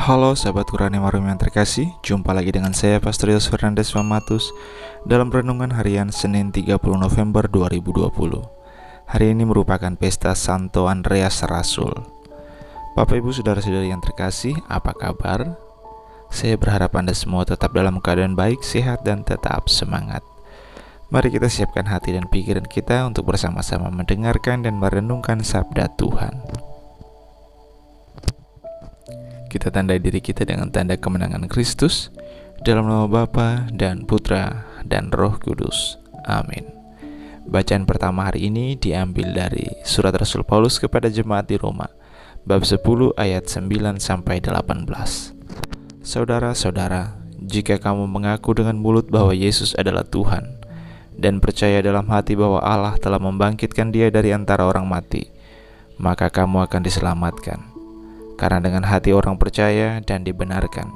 Halo sahabat Qurani Marum yang terkasih, jumpa lagi dengan saya Pastor Yos Fernandes Mamatus dalam renungan harian Senin 30 November 2020. Hari ini merupakan pesta Santo Andreas Rasul. Bapak Ibu Saudara-saudari yang terkasih, apa kabar? Saya berharap Anda semua tetap dalam keadaan baik, sehat, dan tetap semangat. Mari kita siapkan hati dan pikiran kita untuk bersama-sama mendengarkan dan merenungkan sabda Tuhan. Kita tandai diri kita dengan tanda kemenangan Kristus, dalam nama Bapa dan Putra dan Roh Kudus. Amin. Bacaan pertama hari ini diambil dari surat Rasul Paulus kepada jemaat di Roma, bab 10 ayat 9-18. Saudara-saudara, jika kamu mengaku dengan mulut bahwa Yesus adalah Tuhan, dan percaya dalam hati bahwa Allah telah membangkitkan Dia dari antara orang mati, maka kamu akan diselamatkan. Karena dengan hati orang percaya dan dibenarkan,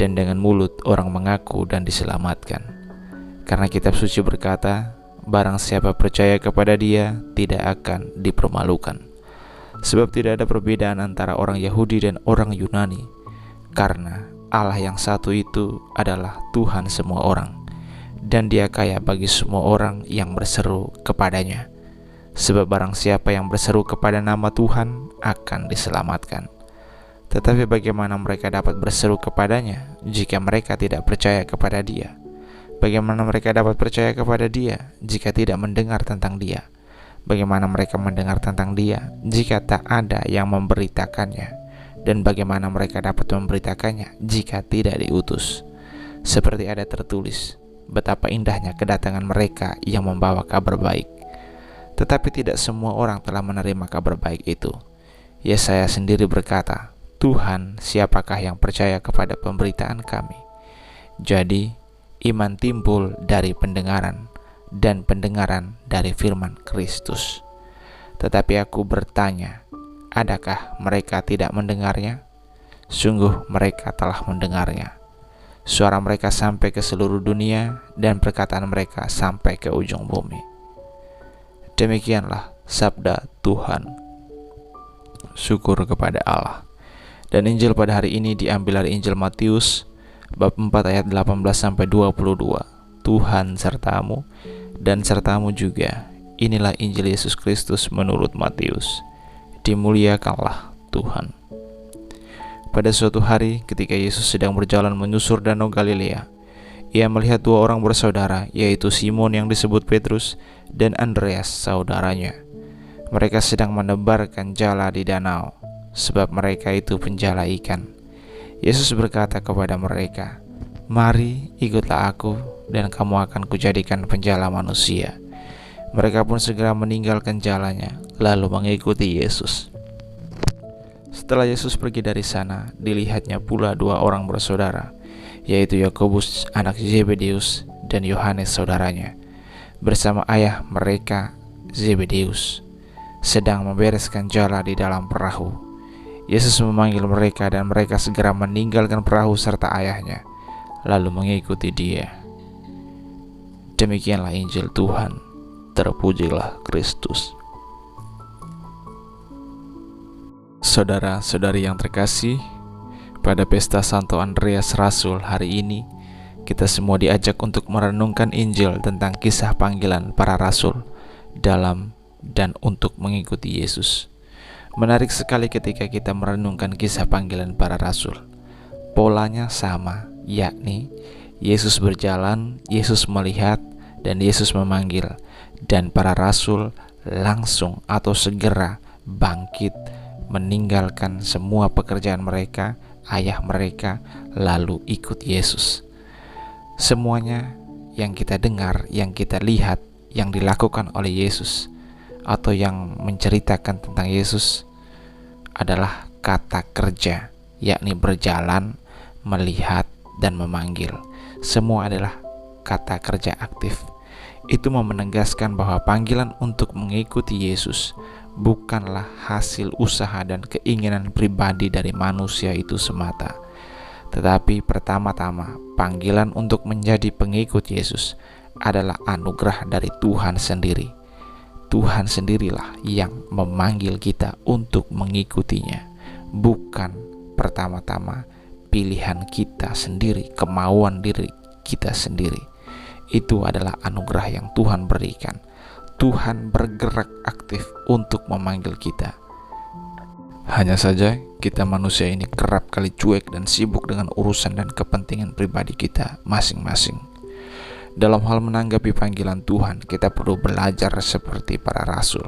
dan dengan mulut orang mengaku dan diselamatkan. Karena kitab suci berkata, barang siapa percaya kepada Dia tidak akan dipermalukan. Sebab tidak ada perbedaan antara orang Yahudi dan orang Yunani, karena Allah yang satu itu adalah Tuhan semua orang, dan Dia kaya bagi semua orang yang berseru kepadanya. Sebab barang siapa yang berseru kepada nama Tuhan akan diselamatkan. Tetapi bagaimana mereka dapat berseru kepadanya jika mereka tidak percaya kepada Dia? Bagaimana mereka dapat percaya kepada Dia jika tidak mendengar tentang Dia? Bagaimana mereka mendengar tentang Dia jika tak ada yang memberitakannya? Dan bagaimana mereka dapat memberitakannya jika tidak diutus? Seperti ada tertulis, betapa indahnya kedatangan mereka yang membawa kabar baik. Tetapi tidak semua orang telah menerima kabar baik itu. Yesaya sendiri berkata, Tuhan, siapakah yang percaya kepada pemberitaan kami? Jadi, iman timbul dari pendengaran, dan pendengaran dari firman Kristus. Tetapi aku bertanya, adakah mereka tidak mendengarnya? Sungguh mereka telah mendengarnya. Suara mereka sampai ke seluruh dunia, dan perkataan mereka sampai ke ujung bumi. Demikianlah sabda Tuhan. Syukur kepada Allah. Dan Injil pada hari ini diambil dari Injil Matius bab 4 ayat 18-22. Tuhan sertamu dan sertamu juga. Inilah Injil Yesus Kristus menurut Matius. Dimuliakanlah Tuhan. Pada suatu hari ketika Yesus sedang berjalan menyusur danau Galilea, Ia melihat dua orang bersaudara, yaitu Simon yang disebut Petrus dan Andreas saudaranya. Mereka sedang menebarkan jala di danau, sebab mereka itu penjala ikan. Yesus berkata kepada mereka, "Mari ikutlah aku, dan kamu akan kujadikan penjala manusia." Mereka pun segera meninggalkan jalanya, lalu mengikuti Yesus. Setelah Yesus pergi dari sana, dilihatnya pula dua orang bersaudara, yaitu Yakobus anak Zebedeus dan Yohanes saudaranya, bersama ayah mereka Zebedeus, sedang membereskan jala di dalam perahu. Yesus memanggil mereka dan mereka segera meninggalkan perahu serta ayahnya, lalu mengikuti Dia. Demikianlah Injil Tuhan. Terpujilah Kristus. Saudara-saudari yang terkasih, pada pesta Santo Andreas Rasul hari ini, kita semua diajak untuk merenungkan Injil tentang kisah panggilan para rasul dalam dan untuk mengikuti Yesus. Menarik sekali ketika kita merenungkan kisah panggilan para rasul. Polanya sama, yakni Yesus berjalan, Yesus melihat, dan Yesus memanggil. Dan para rasul langsung atau segera bangkit, meninggalkan semua pekerjaan mereka, ayah mereka, lalu ikut Yesus. Semuanya yang kita dengar, yang kita lihat, yang dilakukan oleh Yesus, atau yang menceritakan tentang Yesus adalah kata kerja, yakni berjalan, melihat, dan memanggil. Semua adalah kata kerja aktif. Itu menegaskan bahwa panggilan untuk mengikuti Yesus bukanlah hasil usaha dan keinginan pribadi dari manusia itu semata, tetapi pertama-tama panggilan untuk menjadi pengikut Yesus adalah anugerah dari Tuhan sendiri. Tuhan sendirilah yang memanggil kita untuk mengikutinya, bukan pertama-tama pilihan kita sendiri, kemauan diri kita sendiri. Itu adalah anugerah yang Tuhan berikan. Tuhan bergerak aktif untuk memanggil kita. Hanya saja kita manusia ini kerap kali cuek dan sibuk dengan urusan dan kepentingan pribadi kita masing-masing. Dalam hal menanggapi panggilan Tuhan, kita perlu belajar seperti para rasul.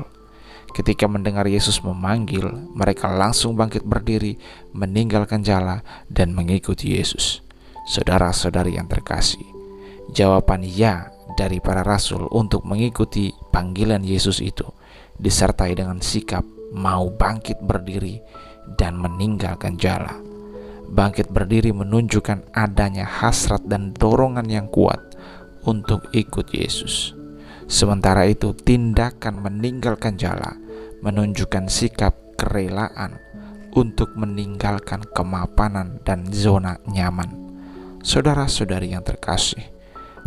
Ketika mendengar Yesus memanggil, mereka langsung bangkit berdiri, meninggalkan jala, dan mengikuti Yesus. Saudara-saudari yang terkasih, jawaban ya dari para rasul untuk mengikuti panggilan Yesus itu disertai dengan sikap mau bangkit berdiri dan meninggalkan jala. Bangkit berdiri menunjukkan adanya hasrat dan dorongan yang kuat untuk ikut Yesus. Sementara itu, tindakan meninggalkan jala menunjukkan sikap kerelaan untuk meninggalkan kemapanan dan zona nyaman. Saudara-saudari yang terkasih,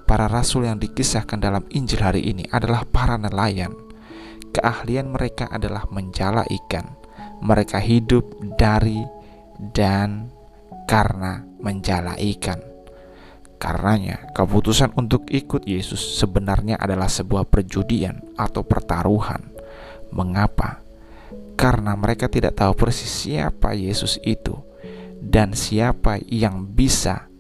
para rasul yang dikisahkan dalam Injil hari ini adalah para nelayan. Keahlian mereka adalah menjala ikan. Mereka hidup dari dan karena menjala ikan. Karenanya, keputusan untuk ikut Yesus sebenarnya adalah sebuah perjudian atau pertaruhan. Mengapa? Karena mereka tidak tahu persis siapa Yesus itu dan siapa yang bisa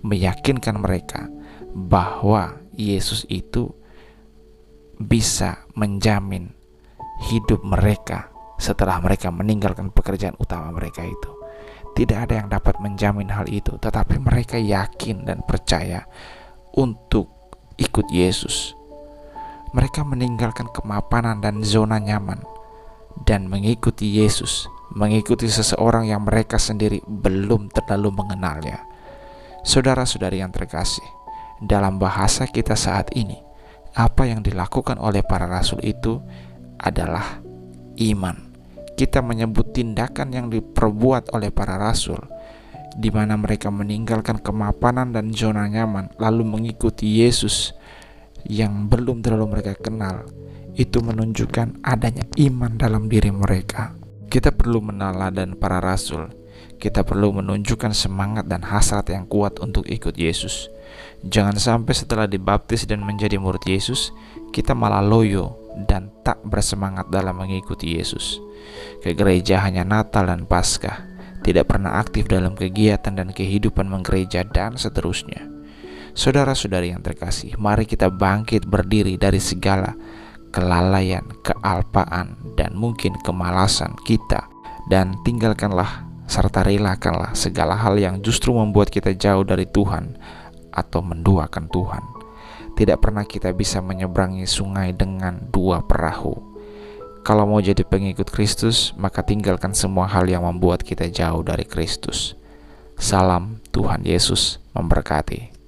meyakinkan mereka bahwa Yesus itu bisa menjamin hidup mereka setelah mereka meninggalkan pekerjaan utama mereka itu. Tidak ada yang dapat menjamin hal itu, tetapi mereka yakin dan percaya untuk ikut Yesus. Mereka meninggalkan kemapanan dan zona nyaman dan mengikuti Yesus, mengikuti seseorang yang mereka sendiri belum terlalu mengenalnya. Saudara-saudari yang terkasih, dalam bahasa kita saat ini, apa yang dilakukan oleh para rasul itu adalah iman. Kita menyebut tindakan yang diperbuat oleh para rasul, di mana mereka meninggalkan kemapanan dan zona nyaman lalu mengikuti Yesus yang belum terlalu mereka kenal. Itu menunjukkan adanya iman dalam diri mereka. Kita perlu meneladani para rasul. Kita perlu menunjukkan semangat dan hasrat yang kuat untuk ikut Yesus. Jangan sampai setelah dibaptis dan menjadi murid Yesus, kita malah loyo dan tak bersemangat dalam mengikuti Yesus. Ke gereja hanya Natal dan Paskah, tidak pernah aktif dalam kegiatan dan kehidupan menggereja dan seterusnya. Saudara-saudari yang terkasih, mari kita bangkit berdiri dari segala kelalaian, kealpaan, dan mungkin kemalasan kita, dan tinggalkanlah serta relakanlah segala hal yang justru membuat kita jauh dari Tuhan atau menduakan Tuhan. Tidak pernah kita bisa menyeberangi sungai dengan dua perahu. Kalau mau jadi pengikut Kristus, maka tinggalkan semua hal yang membuat kita jauh dari Kristus. Salam, Tuhan Yesus memberkati.